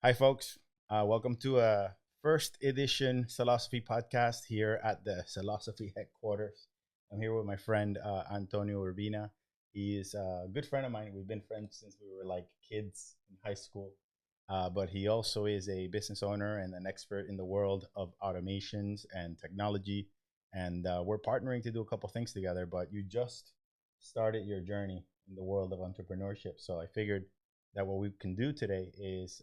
Hi, folks. Welcome to a first edition Sellosophy Podcast here at the Sellosophy headquarters. I'm here with my friend Antonio Urbina. He is a good friend of mine. We've been friends since we were like kids in high school. But he also is a business owner and an expert in the world of automations and technology. And we're partnering to do a couple things together. But you just started your journey in the world of entrepreneurship. So I figured that what we can do today is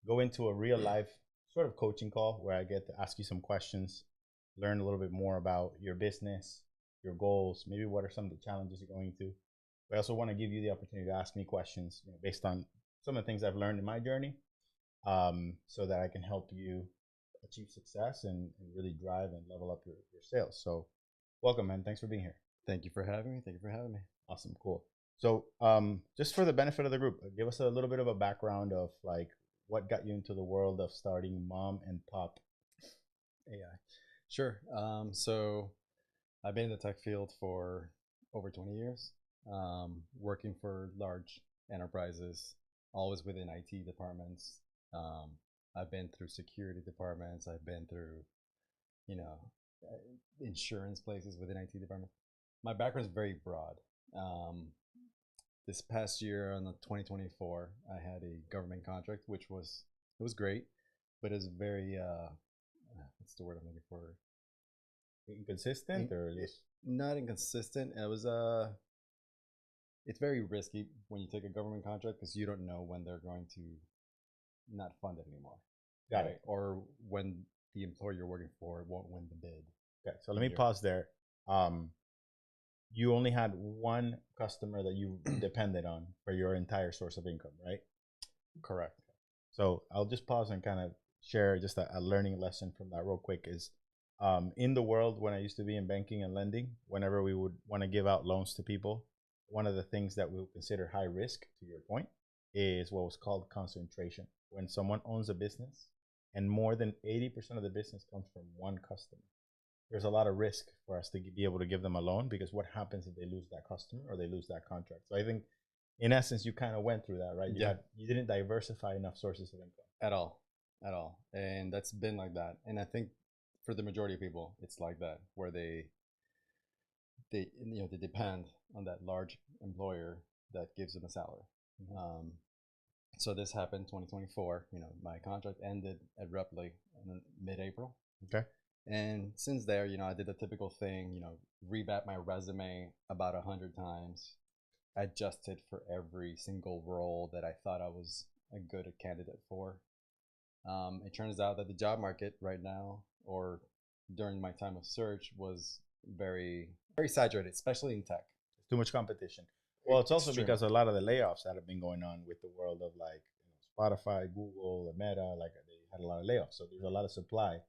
go into a real life sort of coaching call where I get to ask you some questions, learn a little bit more about your business, your goals, maybe what are some of the challenges you're going to. But I also want to give you the opportunity to ask me questions, based on some of the things I've learned in my journey, so that I can help you achieve success and really drive and level up your sales. So welcome, man. Thanks for being here. Thank you for having me. Thank you for having me. Awesome. Cool. So just for the benefit of the group, give us a little bit of a background of like what got you into the world of starting Momandpop.ai. Sure. So I've been in the tech field for over 20 years, working for large enterprises, always within IT departments. I've been through security departments. I've been through, you know, insurance places within IT departments. My background is very broad. This past year, on the 2024, I had a government contract, which was great, but it's very what's the word I'm looking for? Inconsistent or just Not inconsistent. It's very risky when you take a government contract because you don't know when they're going to not fund it anymore. Got it. Or when the employer you're working for won't win the bid. Okay, so let me pause there. You only had one customer that you depended on for your entire source of income, right? Correct. So I'll just pause and kind of share just a learning lesson from that real quick is in the world when I used to be in banking and lending, whenever we would want to give out loans to people, one of the things that we would consider high risk, to your point, is what was called concentration. When someone owns a business and more than 80% of the business comes from one customer, there's a lot of risk for us to be able to give them a loan, because what happens if they lose that customer or they lose that contract? So I think in essence, you kind of went through that, right? You didn't diversify enough sources of income. At all. And that's been like that. And I think for the majority of people, it's like that, where they depend on that large employer that gives them a salary. Mm-hmm. So this happened 2024. My contract ended abruptly in mid-April. Okay. And since there, I did the typical thing, revamp my resume about 100 times, adjusted for every single role that I thought I was a good candidate for. It turns out that the job market right now, or during my time of search, was very, very saturated, especially in tech. Too much competition. Well, it's also because a lot of the layoffs that have been going on with the world of like Spotify, Google, Meta, like they had a lot of layoffs. So there's a lot of supply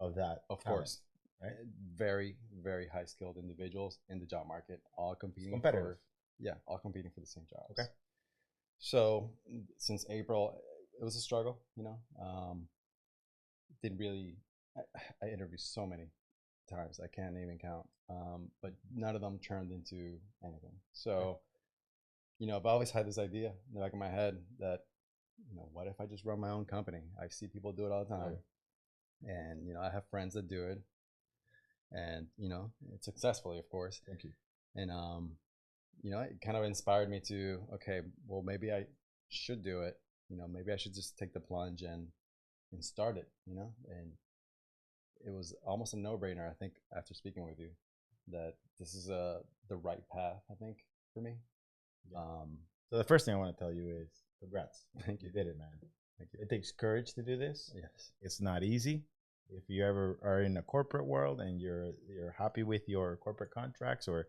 of that. Of course, right? Very, very high skilled individuals in the job market, all competing all competing for the same jobs. Okay. So since April, it was a struggle. Didn't really. I interviewed so many times I can't even count. But none of them turned into anything. So, I've always had this idea in the back of my head that, what if I just run my own company? I see people do it all the time. And, I have friends that do it. And, it's successfully, of course. Thank you. And, it kind of inspired me to, okay, well, maybe I should do it. Maybe I should just take the plunge and start it, and it was almost a no-brainer, I think, after speaking with you, that this is the right path, I think, for me. Yeah. So the first thing I want to tell you is congrats. Thank you. You did it, man. Thank you. It takes courage to do this. Yes. It's not easy. If you ever are in a corporate world and you're happy with your corporate contracts, or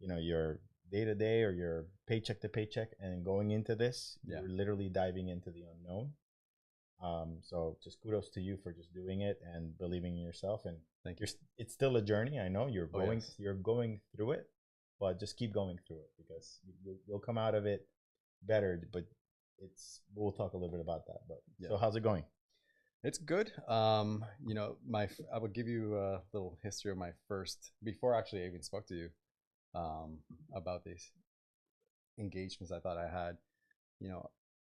your day-to-day or your paycheck to paycheck, and going into this, you're literally diving into the unknown. So just kudos to you for just doing it and believing in yourself. And thank you. It's still a journey. I know you're going through it, but just keep going through it, because you'll come out of it better. But we'll talk a little bit about that. But so how's it going? It's good. I will give you a little history of my first, before actually I even spoke to you about these engagements I thought I had.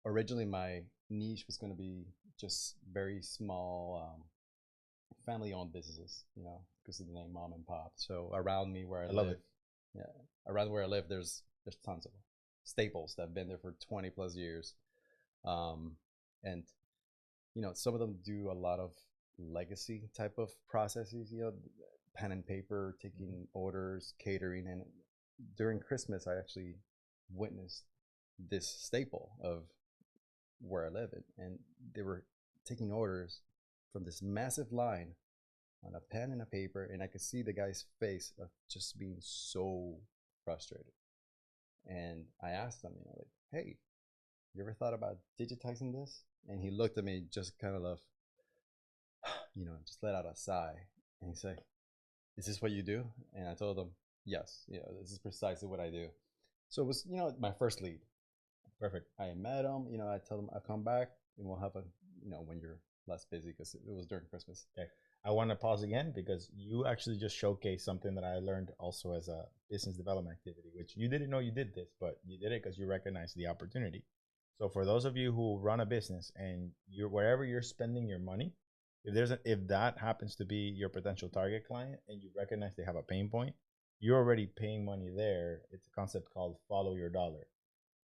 Originally my niche was going to be just very small, family-owned businesses, because of the name Mom and Pop. So around me where I love live, it. yeah, around where I live, there's tons of staples that have been there for 20 plus years, and some of them do a lot of legacy type of processes, pen and paper, taking orders, catering, and during Christmas, I actually witnessed this staple of where I live in, and they were taking orders from this massive line on a pen and a paper, and I could see the guy's face of just being so frustrated. And I asked him, like, hey, you ever thought about digitizing this? And he looked at me, just kind of, just let out a sigh, and he said, is this what you do? And I told him, yes, this is precisely what I do. So it was, my first lead. Perfect. I met him, I told him I'll come back and we'll have a, when you're less busy, because it was during Christmas. Okay. I want to pause again because you actually just showcased something that I learned also as a business development activity, which you didn't know you did this, but you did it because you recognized the opportunity. So for those of you who run a business and you're wherever you're spending your money, if that happens to be your potential target client and you recognize they have a pain point, you're already paying money there. It's a concept called follow your dollar.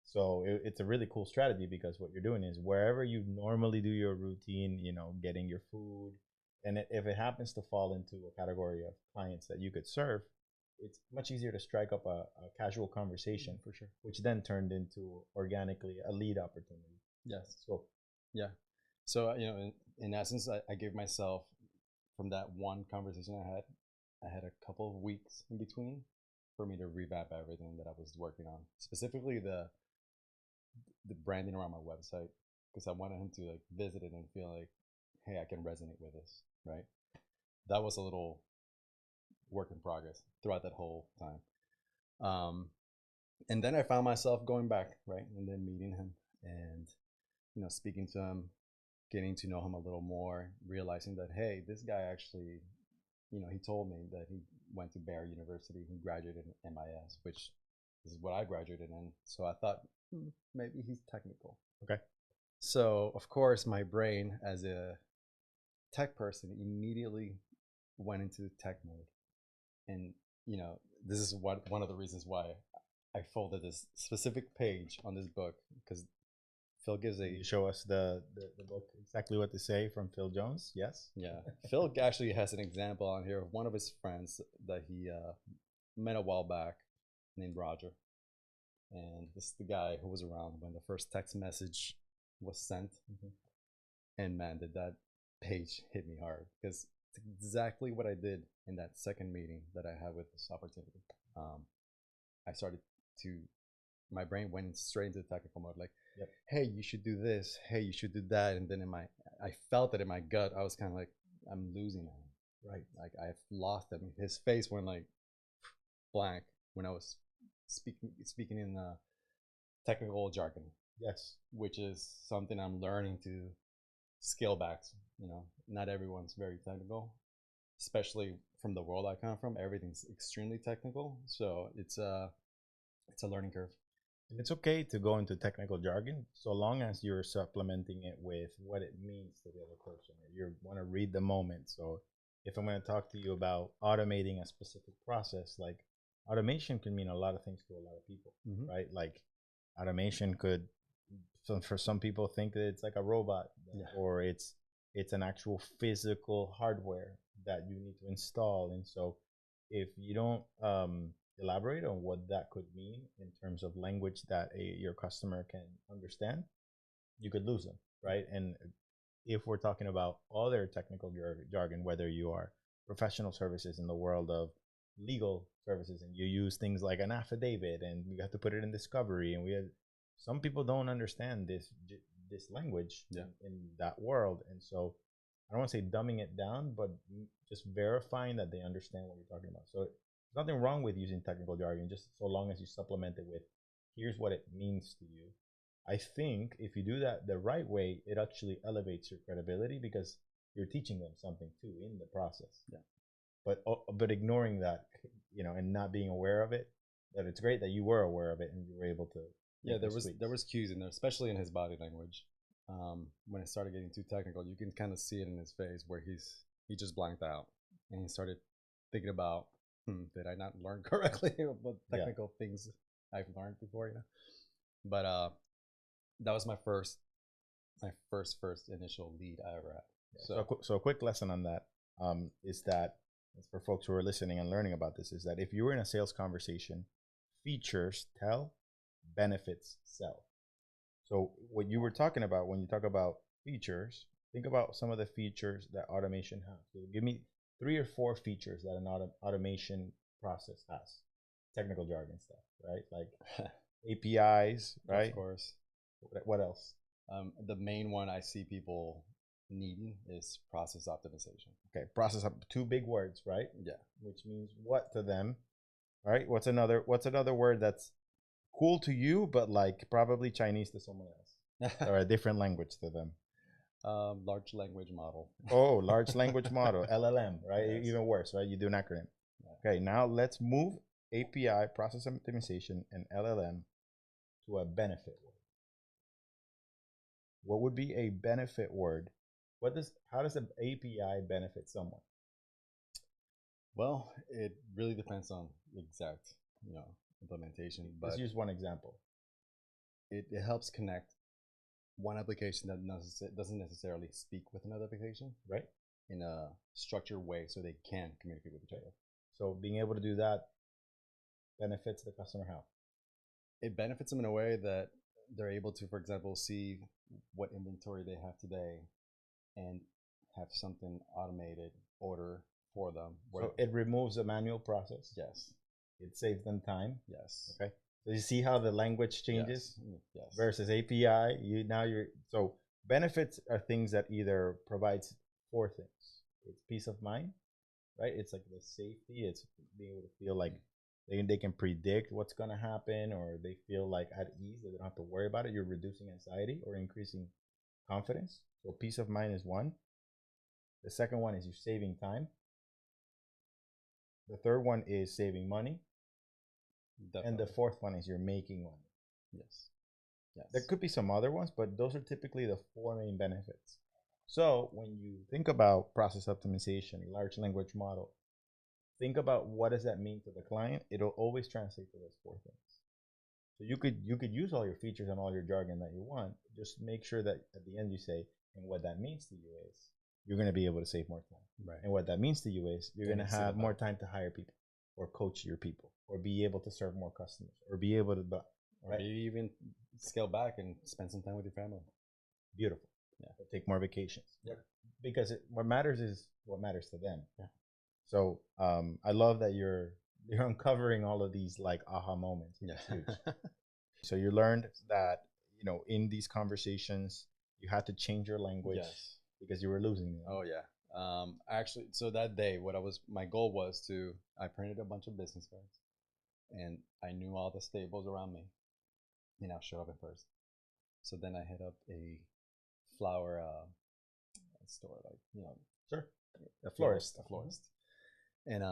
So it's a really cool strategy because what you're doing is wherever you normally do your routine, getting your food, and if it happens to fall into a category of clients that you could serve, it's much easier to strike up a casual conversation, for sure, which then turned into organically a lead opportunity. Yes. So, yeah. So, in essence, I gave myself, from that one conversation I had a couple of weeks in between for me to revamp everything that I was working on, specifically the branding around my website, because I wanted him to like visit it and feel like, hey, I can resonate with this, right? That was a little work in progress throughout that whole time. And then I found myself going back, right, and then meeting him and speaking to him, getting to know him a little more, realizing that, hey, this guy actually, he told me that he went to Bear University, he graduated in MIS, which is what I graduated in. So I thought, maybe he's technical. Okay. So of course my brain as a tech person immediately went into tech mode. And this is one of the reasons why I folded this specific page on this book, because Phil gives you show us the book, exactly what to say, from Phil Jones. Yes. Yeah. Phil actually has an example on here of one of his friends that he met a while back named Roger. And this is the guy who was around when the first text message was sent. Mm-hmm. And man, did that page hit me hard, because it's exactly what I did in that second meeting that I had with this opportunity. I started to, my brain went straight into technical mode, like, yep, hey, you should do this, hey, you should do that. And then I felt it in my gut. I was kind of like, I'm losing him, right? Like, I've lost him. His face went like blank when I was speaking in technical jargon. Yes. Which is something I'm learning to scale back. Not everyone's very technical, especially from the world I come from. Everything's extremely technical, so it's a learning curve. And it's okay to go into technical jargon so long as you're supplementing it with what it means to the other person, or you want to read the moment. So if I'm going to talk to you about automating a specific process, like automation can mean a lot of things to a lot of people, mm-hmm, right? Like automation could, for some people, think that it's like a robot, yeah, or it's an actual physical hardware that you need to install. And so if you don't elaborate on what that could mean in terms of language that your customer can understand, you could lose them, right? And if we're talking about other technical jargon, whether you are professional services in the world of legal services and you use things like an affidavit and you have to put it in discovery, and some people don't understand this language, yeah, in that world. And so I don't want to say dumbing it down, but just verifying that they understand what you're talking about. So there's nothing wrong with using technical jargon, just so long as you supplement it with, here's what it means to you. I think if you do that the right way, it actually elevates your credibility because you're teaching them something too in the process. Yeah. But ignoring that, and not being aware of it, that it's great that you were aware of it and you were able to. Yeah, there was cues in there, especially in his body language. when it started getting too technical, you can kind of see it in his face where he just blanked out and he started thinking about, did I not learn correctly what technical things I've learned before, But that was my first initial lead I ever had. So a quick lesson on that is that, for folks who are listening and learning about this, is that if you were in a sales conversation, features tell, benefits sell. So what you were talking about when you talk about features, think about some of the features that automation has. So give me 3 or 4 features that an automation process has. Technical jargon stuff, right? Like APIs, right? Of course. What else? The main one I see people needing is process optimization. Okay, process up 2 big words, right? Yeah. Which means what to them, right? What's another word that's cool to you, but like probably Chinese to someone else or a different language to them? Large language model. Oh, large language model, LLM, right? Yes. Even worse, right? You do an acronym. Yeah. Okay, now let's move API, process optimization, and LLM to a benefit word. What would be a benefit word? How does an API benefit someone? Well, it really depends on the exact, implementation. But let's use one example. It helps connect one application that doesn't necessarily speak with another application, right? In a structured way so they can communicate with each other. So being able to do that benefits the customer how? It benefits them in a way that they're able to, for example, see what inventory they have today and have something automated order for them. So it removes a manual process. Yes. It saves them time. Yes. Okay. So you see how the language changes? Yes. Versus API. So benefits are things that either provides 4 things. It's peace of mind, right? It's like the safety. It's being able to feel like they can predict what's going to happen, or they feel like at ease, they don't have to worry about it. You're reducing anxiety or increasing confidence. So peace of mind is one. The second one is you're saving time. The third one is saving money. Definitely. And the fourth one is you're making money. Yes. There could be some other ones, but those are typically the 4 main benefits. So when you think about process optimization, large language model, think about what does that mean to the client. It'll always translate to those 4 things. So you could use all your features and all your jargon that you want. Just make sure that at the end you say, and what that means to you is you're going to be able to save more time. Right. And what that means to you is you're going to have more time to hire people or coach your people or be able to serve more customers or be able to, or maybe even scale back and spend some time with your family. Beautiful. Yeah. Take more vacations. Yeah. Because what matters is what matters to them. Yeah. So I love that you're uncovering all of these like aha moments. That's huge. So you learned that, in these conversations, you had to change your language because you were losing them. Oh yeah. Actually, so that day, my goal was I printed a bunch of business cards and I knew all the stables around me and I'll show up in person. So then I hit up a flower store, Sure. A florist. And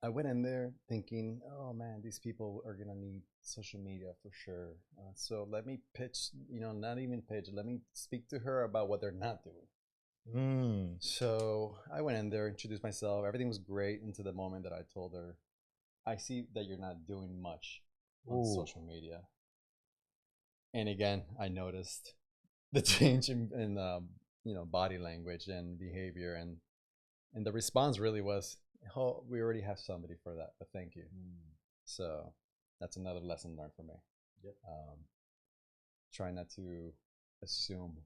I went in there thinking, oh man, these people are gonna need social media for sure. So let me pitch, not even pitch. Let me speak to her about what they're not doing. So I went in there, introduced myself. Everything was great until the moment that I told her, I see that you're not doing much on social media. And again, I noticed the change in body language and behavior, and the response really was, oh, we already have somebody for that, but thank you. So that's another lesson learned for me. Yep. Try not to assume.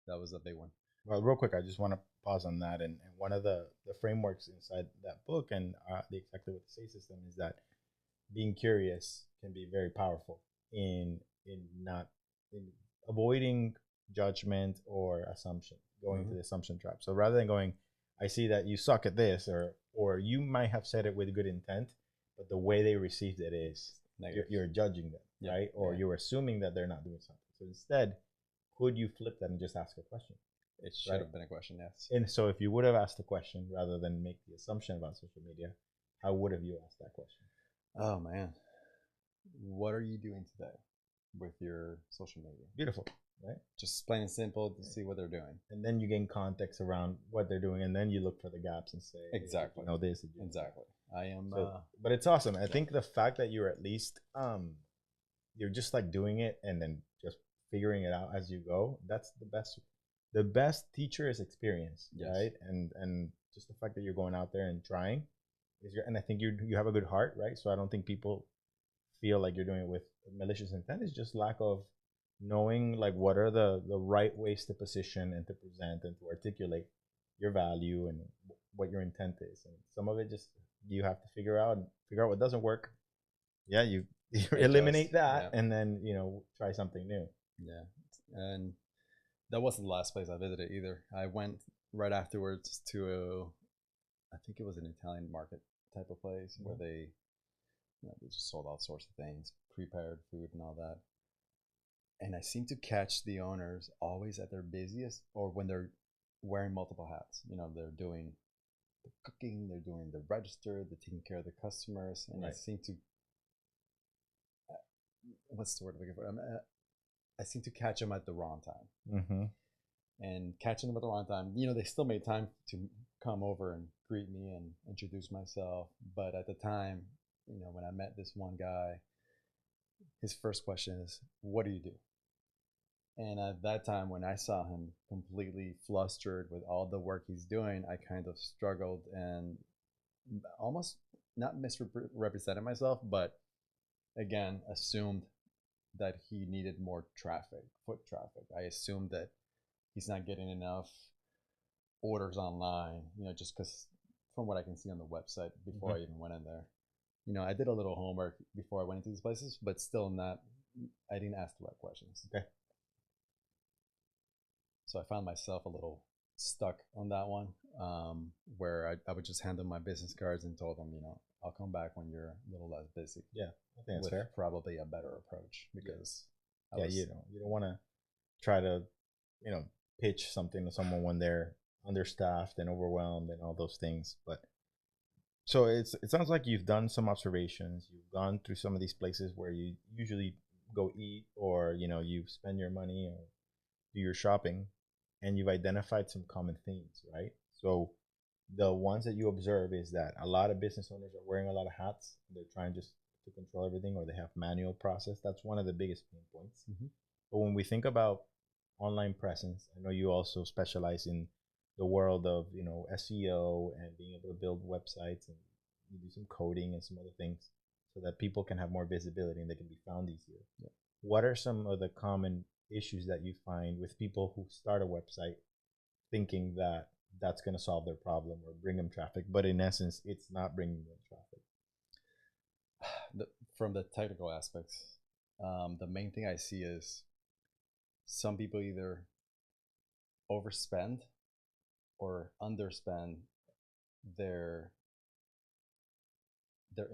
That was a big one. Well, real quick, I just want to pause on that. And one of the frameworks inside that book and the Exactly What to Say system is that being curious can be very powerful in avoiding judgment or assumption, going to the assumption trap. So rather than going, I see that you suck at this, or you might have said it with good intent, but the way they received it is you're judging them, right? Or you're assuming that they're not doing something. So instead, could you flip that and just ask a question? It should have been a question, yes. And so if you would have asked a question rather than make the assumption about social media, how would have you asked that question? Oh man, what are you doing today with your social media? Beautiful. right? Just plain and simple to see what they're doing. And then you gain context around what they're doing, and then you look for the gaps and say, Exactly. You know this. Exactly. I am. So, but it's awesome. I think the fact that you're at least you're just like doing it and then just figuring it out as you go. That's the best. The best teacher is experience, right? And just the fact that you're going out there and trying and I think you have a good heart, right? So I don't think people feel like you're doing it with malicious intent. It's just lack of knowing like what are the right ways to position and to present and to articulate your value and what your intent is. And some of it just you have to figure out what doesn't work. Yeah, you eliminate that and then try something new. Yeah, and that wasn't the last place I visited either. I went right afterwards to I think it was an Italian market type of place where they they just sold all sorts of things, prepared food and all that. And I seem to catch the owners always at their busiest or when they're wearing multiple hats. They're doing the cooking, they're doing the register, they're taking care of the customers, and I seem to what's the word I'm looking for? I seem to catch them at the wrong time. And catching them at the wrong time, they still made time to come over and greet me and introduce myself. But at the time, when I met this one guy, his first question is, "What do you do?" And at that time, when I saw him completely flustered with all the work he's doing, I kind of struggled and almost not misrepresented myself, but again, assumed that he needed more foot traffic. I assumed that he's not getting enough orders online, just because from what I can see on the website before I even went in there. I did a little homework before I went into these places, but still I didn't ask the right questions. Okay. So I found myself a little stuck on that one, where I would just hand them my business cards and told them, I'll come back when you're a little less busy. Yeah, I think that's fair. Probably a better approach because you don't want to try to pitch something to someone when they're understaffed and overwhelmed and all those things. But so it sounds like you've done some observations. You've gone through some of these places where you usually go eat or you spend your money or do your shopping, and you've identified some common themes, right? So the ones that you observe is that a lot of business owners are wearing a lot of hats. They're trying just to control everything, or they have manual process. That's one of the biggest pain points. But when we think about online presence, I know you also specialize in the world of SEO and being able to build websites, and you do some coding and some other things so that people can have more visibility and they can be found easier. What are some of the common issues that you find with people who start a website thinking that that's going to solve their problem or bring them traffic, but in essence it's not bringing them traffic? From the technical aspects, the main thing I see is some people either overspend or underspend their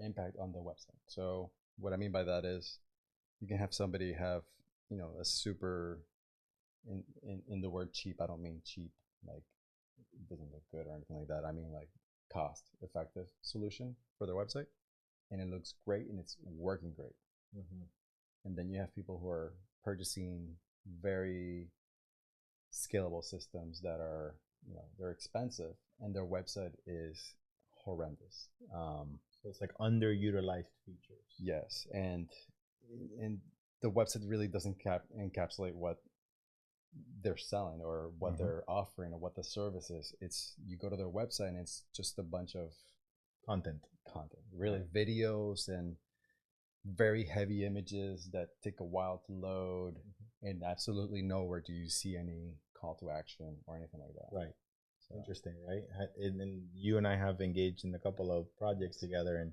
impact on the website. So what I mean by that is you can have somebody have a super in the word cheap, I don't mean cheap like it doesn't look good or anything like that. I mean like cost effective solution for their website, and it looks great and it's working great. And then you have people who are purchasing very scalable systems that are they're expensive and their website is horrendous. So it's like underutilized features. Yes, and the website really doesn't encapsulate what they're selling or what they're offering or what the service is. It's you go to their website and it's just a bunch of content, really videos and very heavy images that take a while to load, and absolutely nowhere do you see any call to action or anything like that. Right. So. Interesting, right? And you and I have engaged in a couple of projects together, and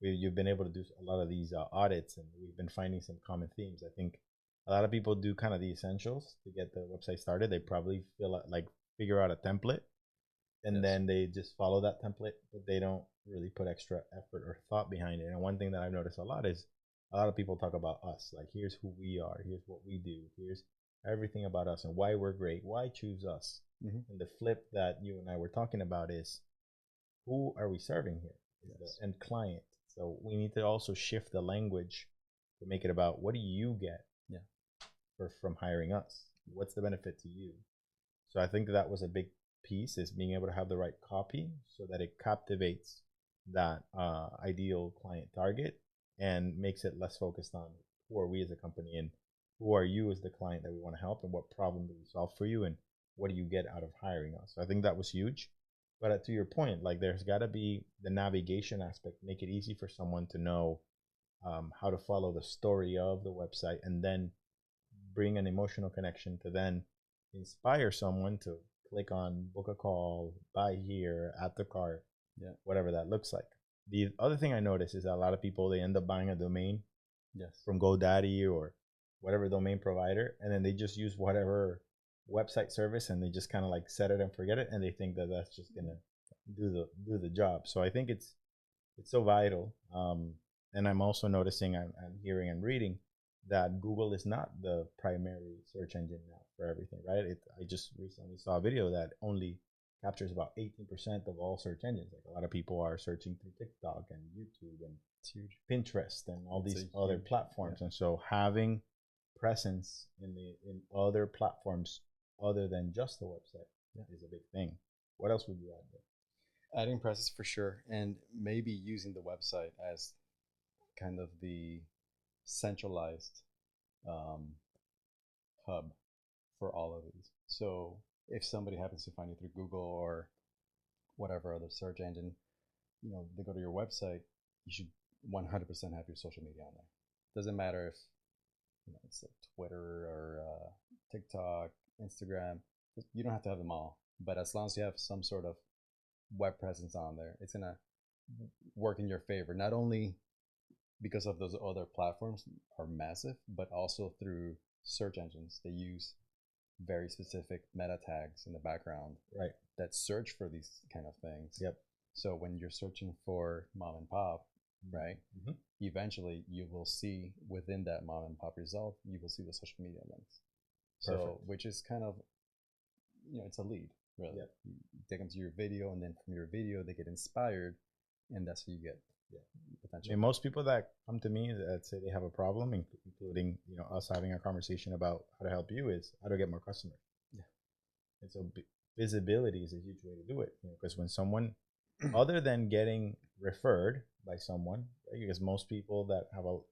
you've been able to do a lot of these audits, and we've been finding some common themes. I think a lot of people do kind of the essentials to get the website started. They probably feel like figure out a template, and then they just follow that template, but they don't really put extra effort or thought behind it. And one thing that I've noticed a lot is a lot of people talk about us, like here's who we are, here's what we do, here's everything about us and why we're great, why choose us. And the flip that you and I were talking about is who are we serving here? The end client. So we need to also shift the language to make it about what do you get from hiring us? what's the benefit to you? So I think that was a big piece, is being able to have the right copy so that it captivates that ideal client target and makes it less focused on who are we as a company and who are you as the client that we want to help and what problem do we solve for you and what do you get out of hiring us. So I think that was huge. But to your point, like there's got to be the navigation aspect, make it easy for someone to know how to follow the story of the website and then bring an emotional connection to then inspire someone to click on book a call, buy here, add the cart, whatever that looks like. The other thing I notice is that a lot of people, they end up buying a domain from GoDaddy or whatever domain provider, and then they just use whatever website service and they just kind of like set it and forget it, and they think that that's just gonna do the job. So I think it's so vital. And I'm also noticing, I'm hearing and reading that Google is not the primary search engine now for everything, right? I just recently saw a video that only captures about 18% of all search engines. Like a lot of people are searching through TikTok and YouTube and Pinterest and all these other platforms. And so having presence in other platforms other than just the website is a big thing. What else would you add there? Adding presence for sure, and maybe using the website as kind of the centralized hub for all of these. So if somebody happens to find you through Google or whatever other search engine, they go to your website, you should 100% have your social media on there. Doesn't matter if it's like Twitter or TikTok, Instagram. You don't have to have them all, but as long as you have some sort of web presence on there, it's gonna work in your favor. Not only because of those other platforms are massive, but also through search engines. They use very specific meta tags in the background, right, that search for these kind of things. Yep. So when you're searching for mom and pop, right, eventually you will see within that mom and pop result, you will see the social media links. Perfect. So which is kind of, it's a lead, really. Yep. You take them to your video, and then from your video they get inspired, and that's what you get. Potential. I mean, most people that come to me that say they have a problem, including us having a conversation about how to help you, is how to get more customers. And so visibility is a huge way to do it, because when someone, other than getting referred by someone, right, because most people that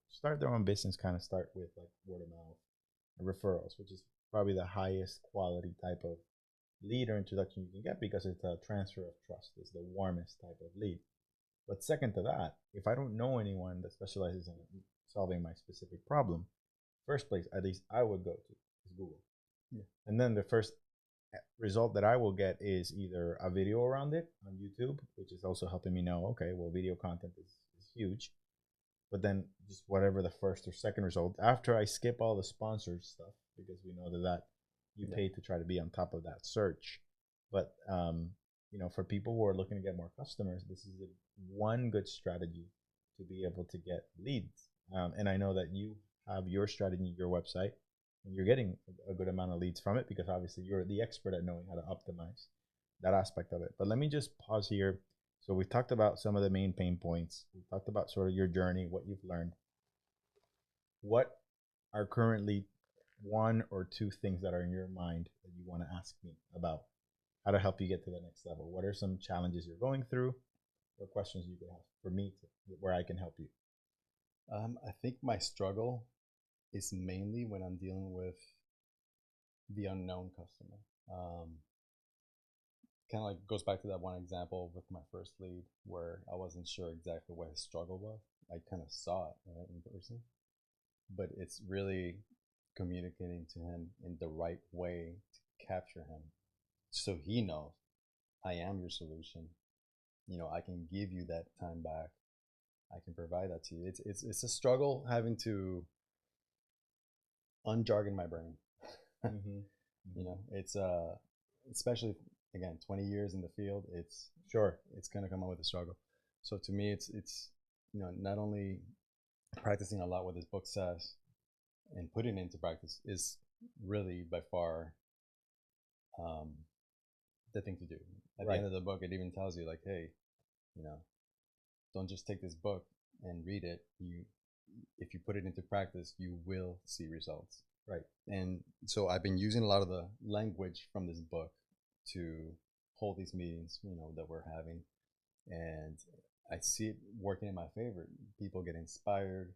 start their own business kind of start with like word of mouth and referrals, which is probably the highest quality type of lead or introduction you can get, because it's a transfer of trust. It's the warmest type of lead. But second to that, if I don't know anyone that specializes in solving my specific problem, first place, at least I would go to, is Google. And then the first result that I will get is either a video around it on YouTube, which is also helping me know, okay, well, video content is huge. But then just whatever the first or second result, after I skip all the sponsored stuff, because we know that you pay to try to be on top of that search. But for people who are looking to get more customers, this is one good strategy to be able to get leads. And I know that you have your strategy, your website, and you're getting a good amount of leads from it, because obviously you're the expert at knowing how to optimize that aspect of it. But let me just pause here. So we've talked about some of the main pain points. We've talked about sort of your journey, what you've learned. What are currently one or two things that are in your mind that you want to ask me about how to help you get to the next level? What are some challenges you're going through, or questions you could have for me where I can help you? I think my struggle is mainly when I'm dealing with the unknown customer. Kind of like goes back to that one example with my first lead, where I wasn't sure exactly what his struggle was. I kind of saw it, right, in person, but it's really communicating to him in the right way to capture him, so he knows I am your solution. I can give you that time back. I can provide that to you. It's a struggle having to unjargon my brain. It's especially, again, 20 years in the field, it's gonna come out with a struggle. So to me, it's not only practicing a lot what this book says and putting it into practice is really by far the thing to do. At the end of the book, it even tells you, like, hey, don't just take this book and read it. If you put it into practice, you will see results. Right. And so I've been using a lot of the language from this book to hold these meetings, that we're having. And I see it working in my favor. People get inspired.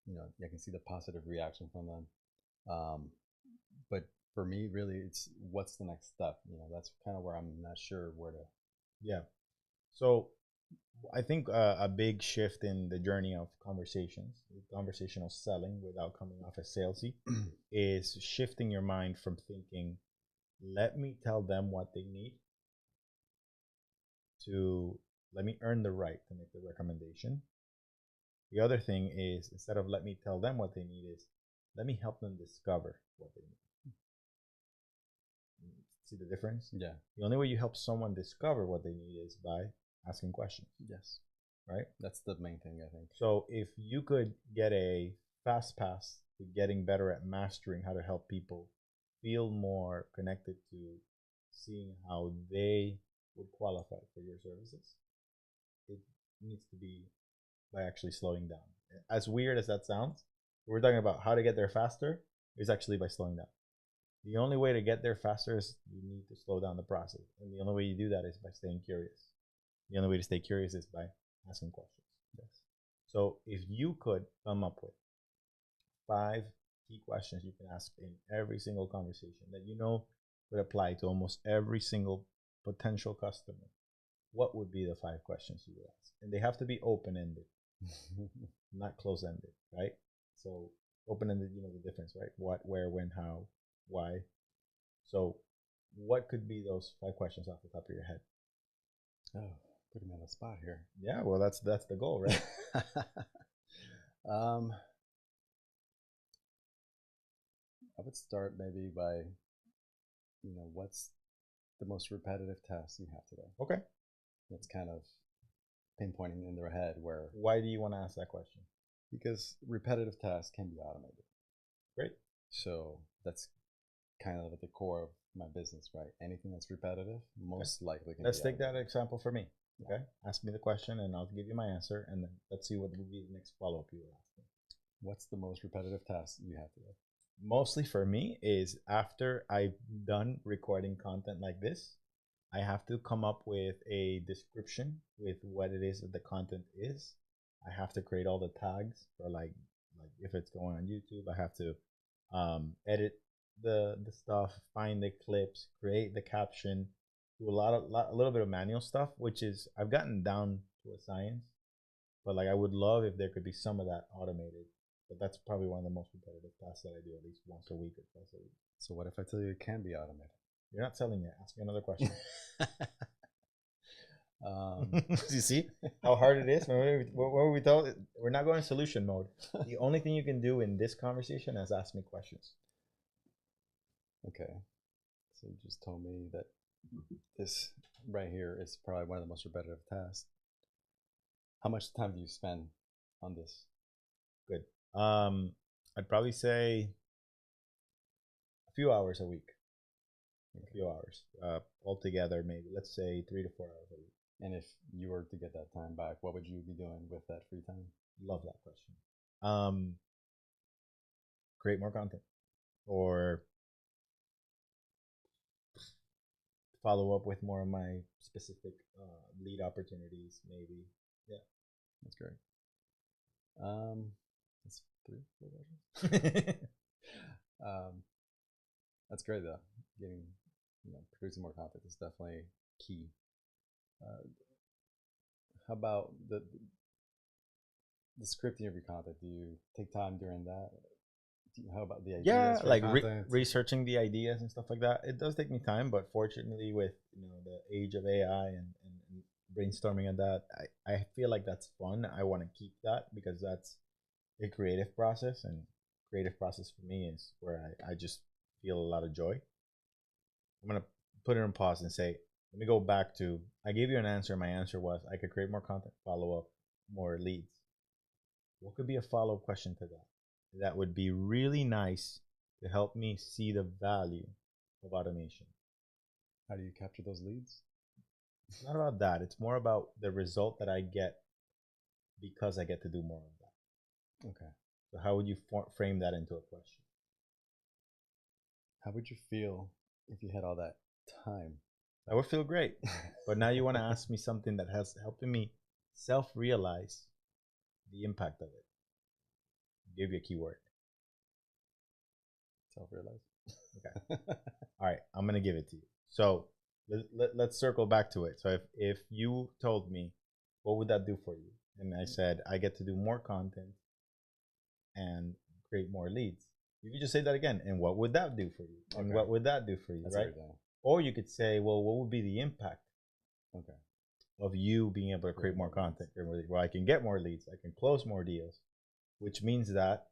I can see the positive reaction from them. But for me, really, it's what's the next step? That's kind of where I'm not sure where to. Yeah. So I think a big shift in the journey of conversational selling without coming off as salesy, is shifting your mind from thinking, let me tell them what they need, to let me earn the right to make the recommendation. The other thing is, instead of let me tell them what they need, is let me help them discover what they need. See the difference? Yeah. The only way you help someone discover what they need is by asking questions. Yes. Right? That's the main thing, I think. So if you could get a fast pass to getting better at mastering how to help people feel more connected to seeing how they would qualify for your services, it needs to be by actually slowing down. As weird as that sounds, we're talking about how to get there faster is actually by slowing down. The only way to get there faster is you need to slow down the process. And the only way you do that is by staying curious. The only way to stay curious is by asking questions. Yes. So if you could come up with 5 key questions you can ask in every single conversation that would apply to almost every single potential customer, what would be the 5 questions you would ask? And they have to be open-ended, not close-ended, right? So open-ended, the difference, right? What, where, when, how, why. So what could be those 5 questions off the top of your head? Oh, putting me on the spot here. Yeah, well, that's the goal, right? I would start maybe by, what's the most repetitive task you have today? Okay. That's kind of pinpointing in their head where. Why do you want to ask that question? Because repetitive tasks can be automated. Great. So that's kind of at the core of my business, right? Anything that's repetitive, most likely can Let's be take that automated. example for me. Okay. Ask me the question and I'll give you my answer, and then let's see what will be the next follow-up you will ask me. What's the most repetitive task you have today? Mostly for me is after I've done recording content like this, I have to come up with a description with what it is that the content is. I have to create all the tags for like if it's going on YouTube, I have to edit the stuff, find the clips, create the caption, do a little bit of manual stuff, which is I've gotten down to a science, but like I would love if there could be some of that automated. But that's probably one of the most repetitive tasks that I do at least once a week or twice a week. So what if I tell you it can be automated? You're not selling it. Ask me another question. You see how hard it is? When we told, we're not going solution mode. The only thing you can do in this conversation is ask me questions. Okay. So you just told me that this right here is probably one of the most repetitive tasks. How much time do you spend on this? Good. I'd probably say a few hours a week. Okay. A few hours. Altogether, maybe, let's say 3 to 4 hours a week. And if you were to get that time back, what would you be doing with that free time? Love that question. Create more content, or follow up with more of my specific lead opportunities, maybe. Yeah, that's great. That's 3, 4 questions. That's great though. Getting, producing more content is definitely key. How about the scripting of your content? Do you take time during that? How about the ideas? Yeah, like researching the ideas and stuff like that. It does take me time, but fortunately, with the age of AI and brainstorming and that, I feel like that's fun. I want to keep that because that's a creative process, and creative process for me is where I just feel a lot of joy. I'm gonna put it on pause and say, let me go back to, I gave you an answer. My answer was I could create more content, follow up, more leads. What could be a follow-up question to that? That would be really nice to help me see the value of automation. How do you capture those leads? It's not about that. It's more about the result that I get because I get to do more of that. Okay. So how would you frame that into a question? How would you feel if you had all that time? I would feel great. But now you want to ask me something that has helping me self-realize the impact of it. I'll give you a keyword. Self-realize. Okay. All right. I'm going to give it to you. So let's circle back to it. So if you told me, what would that do for you? And I said, I get to do more content and create more leads. You could just say that again. And what would that do for you? And Okay. what would that do for you? That's right? Or you could say, well, what would be the impact of you being able to create more content? Well, I can get more leads. I can close more deals, which means that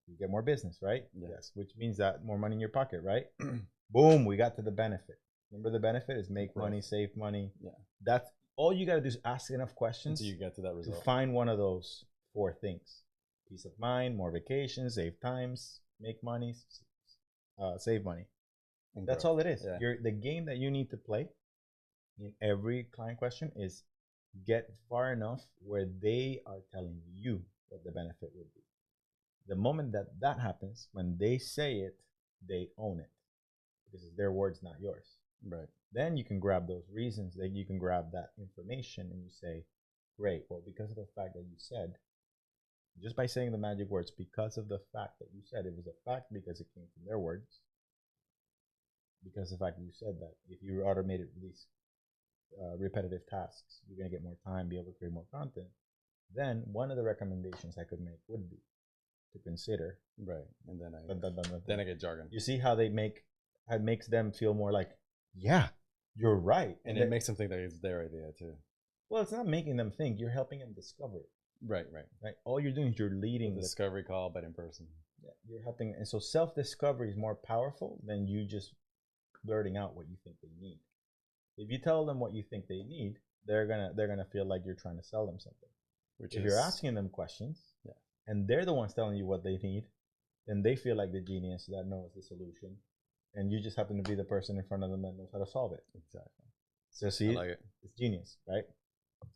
you get more business, right? Yes. Which means that more money in your pocket, right? Boom, we got to the benefit. Remember the benefit is make money, save money. Yeah. That's all you got to do is ask enough questions until you get to that result. To find one of those 4 things. Peace of mind, more vacations, save times, make money, save money. And that's all it is. Yeah. The game that you need to play in every client question is get far enough where they are telling you what the benefit would be. The moment that happens, when they say it, they own it because it's their words, not yours. Right. Then you can grab those reasons, then you can grab that information and you say, great, well, because of the fact that you said, just by saying the magic words, because of the fact that you said, it was a fact because it came from their words, because of the fact that you said that if you automated these repetitive tasks, you're going to get more time, be able to create more content. Then one of the recommendations I could make would be to consider. Right. And then I get jargon. You see how it makes them feel more like, yeah, you're right. And it makes them think that it's their idea too. Well, it's not making them think. You're helping them discover it. Right. All you're doing is you're leading the discovery call, but in person. Yeah, you're helping. And so self-discovery is more powerful than you just blurting out what you think they need. If you tell them what you think they need, they're gonna feel like you're trying to sell them something. If you're asking them questions, and they're the ones telling you what they need, then they feel like the genius that knows the solution, and you just happen to be the person in front of them that knows how to solve it. Exactly. So see, I like it. It's genius, right?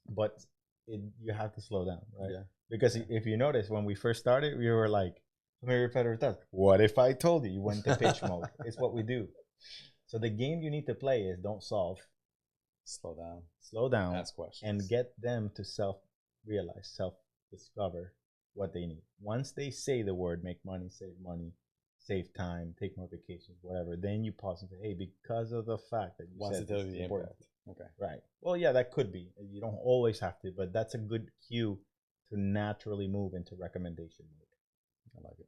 But you have to slow down, right? Yeah. Because if you notice, when we first started, we were like, what if I told you? You went to pitch mode. It's what we do. So the game you need to play is don't solve. Slow down. Ask questions. And get them to self-realize, self-discover what they need. Once they say the word make money, save time, take more vacations, whatever, then you pause and say, hey, because of the fact that you said the impact. Okay. Right. Well, yeah, that could be. You don't always have to, but that's a good cue to naturally move into recommendation mode. I like it.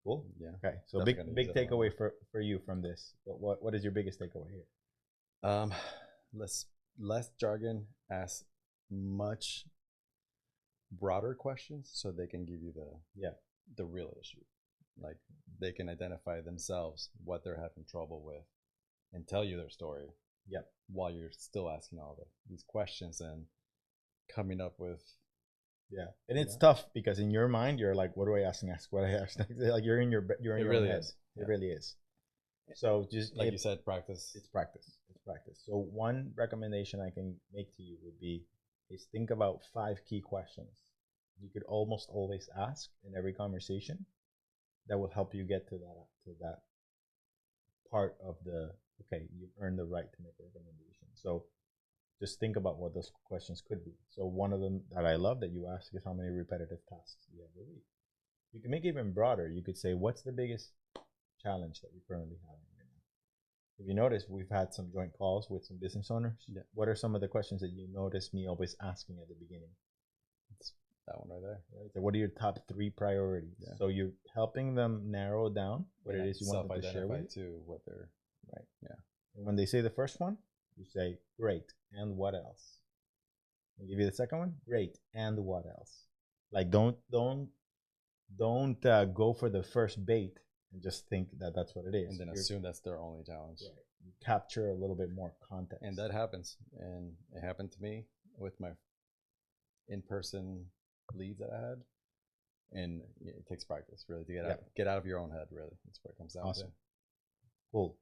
Cool. Yeah. Okay. So big takeaway for you from this. What is your biggest takeaway here? Less jargon, ask much broader questions so they can give you the real issue. Like they can identify themselves what they're having trouble with and tell you their story. Yep. While you're still asking all these questions and coming up with. Yeah. And it's tough because in your mind you're like, what do I ask next? What do I ask next? Like you're in your really head. It really is. So just like you said, practice. It's practice. So one recommendation I can make to you would be is think about 5 key questions you could almost always ask in every conversation that will help you get to that part of the, okay, you've earned the right to make a recommendation. So just think about what those questions could be. So one of them that I love that you ask is how many repetitive tasks do you have a week? You can make it even broader. You could say, what's the biggest challenge that you're currently having right now? If you notice, we've had some joint calls with some business owners. Yeah. What are some of the questions that you notice me always asking at the beginning? It's that one right there. Right? So what are your top 3 priorities? Yeah. So you're helping them narrow down what it is you want them to share with you. Too what they're right. Yeah. And when they say the first one, you say, great, and what else? I'll give you the second one, great, and what else? Like don't go for the first bait and just think that that's what it is. And then assume that's their only challenge. Right. You capture a little bit more context. And that happens. And it happened to me with my in-person leads that I had. And it takes practice, really, to get out of your own head, really. That's what it comes down to. Cool.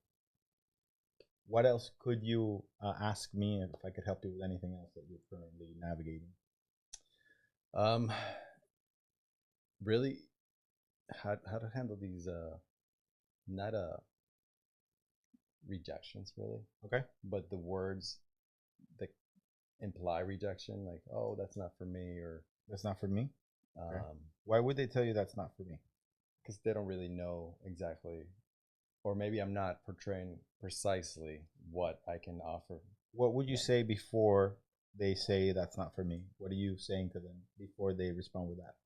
What else could you ask me if I could help you with anything else that you're currently navigating? Really, how to handle these not rejections, really. Okay. But the words that imply rejection, like, oh, that's not for me, or That's not for me. Okay. um, Why would they tell you that's not for me? because they don't really know exactly, or maybe I'm not portraying precisely what I can offer. What would you Yeah. say before they say that's not for me? What are you saying to them before they respond with that?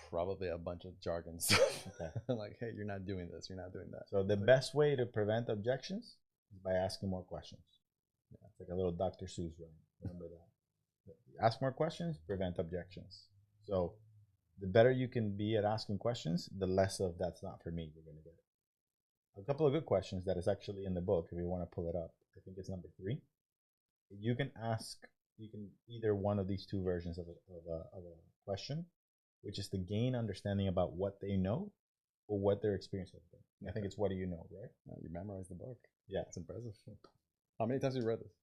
Probably a bunch of jargon stuff. Okay. Like, hey, you're not doing this, you're not doing that. So the best way to prevent objections is by asking more questions. Yeah, it's like a little Dr. Seuss rhyme. Remember that. Ask more questions, prevent objections. So the better you can be at asking questions, the less of that's not for me you're going to get. A couple of good questions that is actually in the book, if you want to pull it up. I think it's number 3. You can ask, you can either one of these two versions of a question, which is to gain understanding about what they know or what their experience has been. I think it's what do you know, right? You memorized the book. Yeah. It's impressive. How many times have you read this?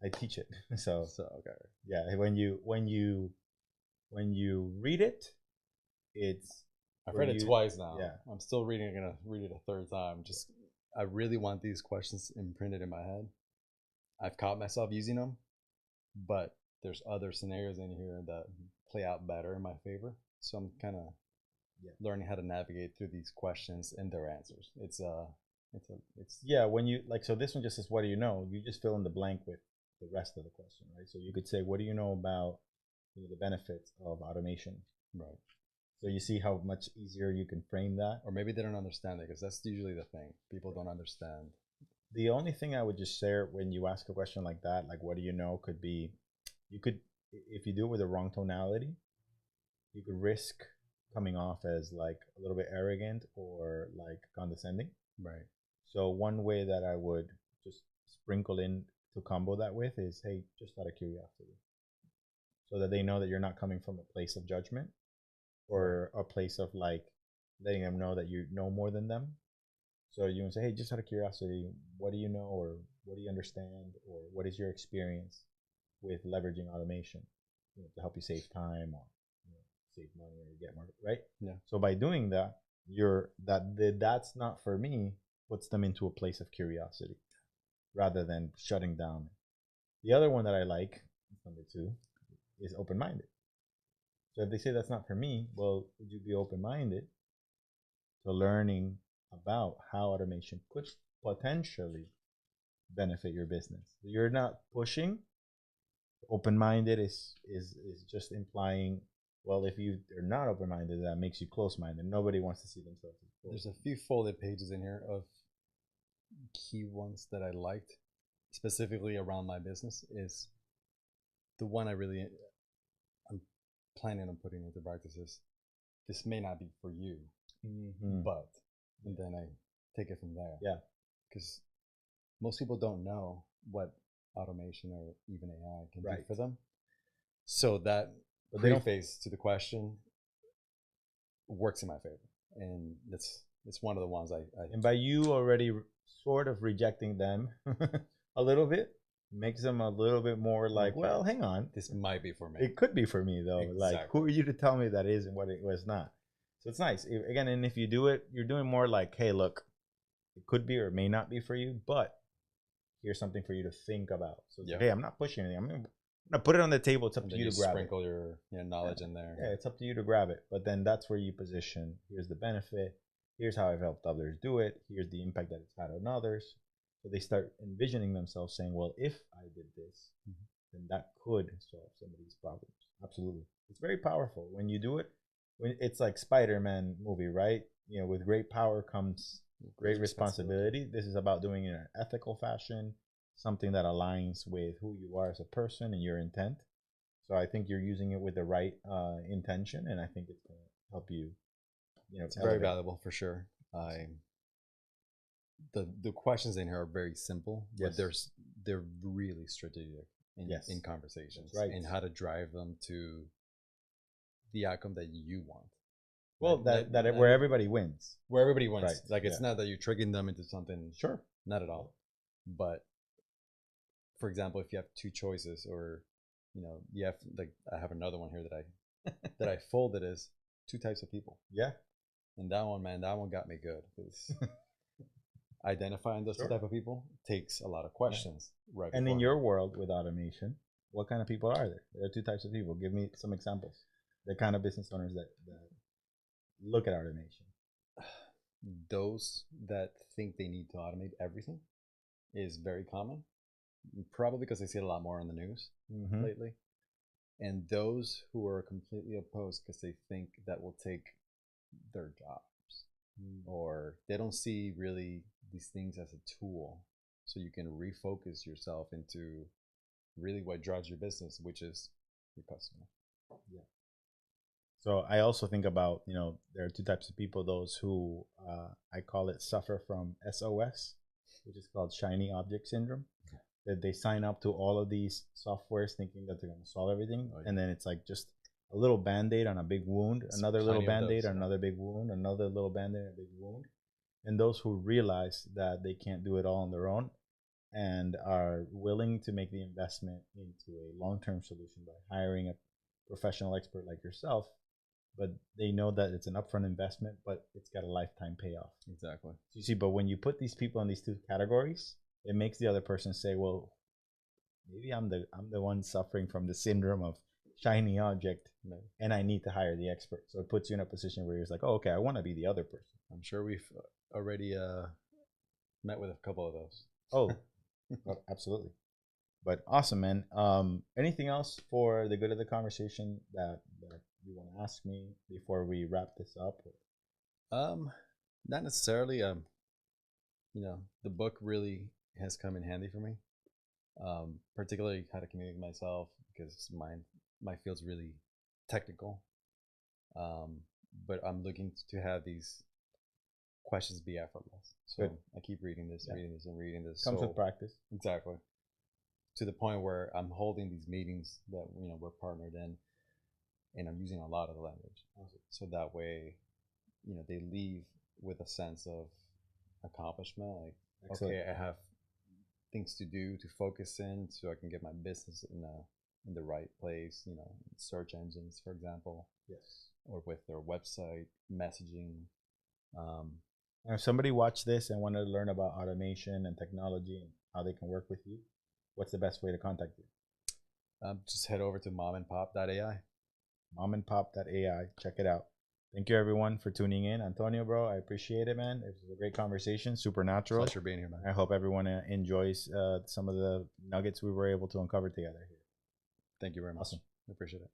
I teach it. So okay. yeah, when you read it, it's I've read it twice now. Yeah. I'm still reading it. I'm gonna read it a third time. Just I really want these questions imprinted in my head. I've caught myself using them, but there's other scenarios in here that play out better in my favor. So I'm kind of learning how to navigate through these questions and their answers. It's yeah. When you like, so this one just says, "What do you know?" You just fill in the blank with the rest of the question, right? So you could say, "What do you know about the benefits of automation?" Right. So you see how much easier you can frame that. Or maybe they don't understand it, because that's usually the thing. People don't understand. The only thing I would just share when you ask a question like that, like "What do you know?" could be, you could, if you do it with the wrong tonality, you could risk coming off as like a little bit arrogant or like condescending. Right. So one way that I would just sprinkle in to combo that with is, hey, just out of curiosity, so that they know that you're not coming from a place of judgment or a place of like letting them know that you know more than them. So you can say, hey, just out of curiosity, what do you know, or what do you understand, or what is your experience with leveraging automation, to help you save time or save money or get more, right? Yeah. So by doing that, that's not for me puts them into a place of curiosity rather than shutting down. The other one that I like, number 2, is open-minded. So if they say that's not for me, well, would you be open-minded to learning about how automation could potentially benefit your business? You're not pushing. Open-minded is just implying, well, if you are not open-minded, that makes you close-minded. Nobody wants to see themselves as close. There's a few folded pages in here of key ones that I liked, specifically around my business. Is the one I'm planning on putting into practice is, this may not be for you, but, and then I take it from there. Yeah. Because most people don't know what automation or even AI can do for them. So that preface to the question works in my favor. And it's one of the ones I and by you already sort of rejecting them a little bit, makes them a little bit more like, well, hang on, this might be for me. It could be for me though. Exactly. Like, who are you to tell me that is and what it was not? So it's nice. Again, and if you do it, you're doing more like, hey, look, it could be or it may not be for you, but here's something for you to think about. So it's like, hey, I'm not pushing anything. I'm gonna put it on the table. It's up to you to grab it. Sprinkle your knowledge in there. Yeah, it's up to you to grab it. But then that's where you position. Here's the benefit. Here's how I've helped others do it. Here's the impact that it's had on others. So they start envisioning themselves saying, well, if I did this, then that could solve some of these problems. Absolutely. It's very powerful when you do it. When it's like Spider-Man movie, right? With great power comes great responsibility. This is about doing it in an ethical fashion, something that aligns with who you are as a person and your intent. So I think you're using it with the right intention, and I think it's going to help you. It's very valuable for sure. The questions in here are very simple, but they're really strategic in conversations, and how to drive them to the outcome that you want. Well, that where everybody wins. Where everybody wins. Right. Like, it's not that you're triggering them into something. Sure. Not at all. But for example, if you have 2 choices, or you have, like, I have another one here that I folded as 2 types of people. Yeah. And that one got me good. identifying those Sure. type of people takes a lot of questions. Right. And in your world with automation, what kind of people are there? There are two types of people. Give me some examples. The kind of business owners that look at automation. Those that think they need to automate everything is very common, probably because I see it a lot more on the news lately. And those who are completely opposed because they think that will take their jobs, or they don't see really these things as a tool, so you can refocus yourself into really what drives your business, which is your customer. Yeah. So I also think about, there are two types of people, those who I call it suffer from SOS, which is called shiny object syndrome, that they sign up to all of these softwares thinking that they're going to solve everything. And then it's like just a little Band-Aid on a big wound, another little Band-Aid on another big wound, another little Band-Aid on a big wound. And those who realize that they can't do it all on their own and are willing to make the investment into a long-term solution by hiring a professional expert like yourself, but they know that it's an upfront investment, but it's got a lifetime payoff. Exactly. So you see, but when you put these people in these two categories, it makes the other person say, well, maybe I'm the one suffering from the syndrome of shiny object, and I need to hire the expert. So it puts you in a position where you're like, oh, okay, I want to be the other person. I'm sure we've already met with a couple of those. Oh, absolutely. But awesome, man. Anything else for the good of the conversation that you want to ask me before we wrap this up? Not necessarily. The book really has come in handy for me. Particularly how to communicate myself, because my field's really technical. But I'm looking to have these questions be effortless. So good. I keep reading this, reading this. Comes with practice. Exactly. To the point where I'm holding these meetings that we're partnered in, and I'm using a lot of the language. So that way, they leave with a sense of accomplishment. Like, excellent. Okay, I have things to do to focus in, so I can get my business in the right place. Search engines, for example. Yes. Or with their website messaging. And if somebody watched this and wanted to learn about automation and technology and how they can work with you, what's the best way to contact you? Just head over to Momandpop.ai. Momandpop.ai. Check it out. Thank you, everyone, for tuning in. Antonio, bro, I appreciate it, man. It was a great conversation. Supernatural. Pleasure being here, man. I hope everyone enjoys some of the nuggets we were able to uncover together here. Thank you very much. Awesome. I appreciate it.